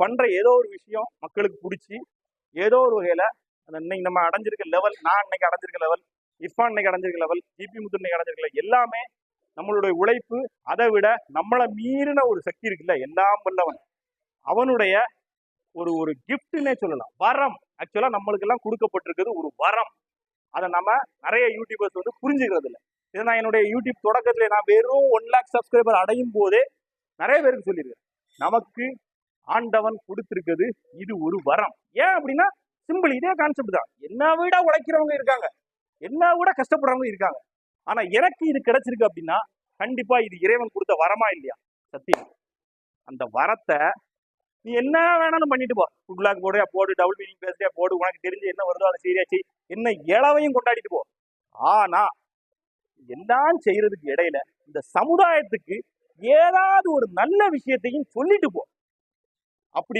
பண்ற ஏதோ ஒரு விஷயம் மக்களுக்கு பிடிச்சி ஏதோ ஒரு வகையில அந்த இன்னைக்கு நம்ம அடைஞ்சிருக்க லெவல், நான் இன்னைக்கு அடைஞ்சிருக்க லெவல், இர்ஃபான் இன்னைக்கு அடைஞ்சிருக்க லெவல், ஜிபி முத்து இன்னைக்கு அடைஞ்சிருக்க எல்லாமே நம்மளுடைய உழைப்பு. அதை விட நம்மளை மீறின ஒரு சக்தி இருக்குல்ல, எல்லாம் வல்லவன் அவனுடைய ஒரு ஒரு கிஃப்ட்னே சொல்லலாம், வரம். ஆக்சுவலா நம்மளுக்கு எல்லாம் கொடுக்கப்பட்டிருக்கிறது ஒரு வரம். அதை நம்ம நிறைய யூடியூபர்ஸ் வந்து புரிஞ்சுக்கிறது இல்லை. இதை நான் என்னுடைய யூடியூப் தொடக்கத்துல நான் வெறும் 1 lakh சப்ஸ்கிரைபர் அடையும் போதே நிறைய பேருக்கு சொல்லியிருக்கேன், நமக்கு ஆண்டவன் கொடுத்திருக்கிறது இது ஒரு வரம். ஏன் அப்படின்னா சிம்பிள், இதே கான்செப்ட் தான். என்ன விட உழைக்கிறவங்க இருக்காங்க, என்ன விட கஷ்டப்படுறவங்க இருக்காங்க. ஆனா எனக்கு இது கிடைச்சிருக்கு அப்படின்னா கண்டிப்பா இது இறைவன் கொடுத்த வரமா இல்லையா? சத்தியம். அந்த வரத்தை நீ என்ன வேணாலும் பண்ணிட்டு போ, ஃபுட் பிளாக் போடுறியா போடு, டபுள் மீனிங் பேசுறியா போடு, உனக்கு தெரிஞ்சு என்ன வருதோ அதை சீரியாச்சு, என்ன இளவையும் கொண்டாடிட்டு போ. ஆனா எல்லாம் செய்யறதுக்கு இடையில இந்த சமுதாயத்துக்கு ஏதாவது ஒரு நல்ல விஷயத்தையும் சொல்லிட்டு போ. அப்படி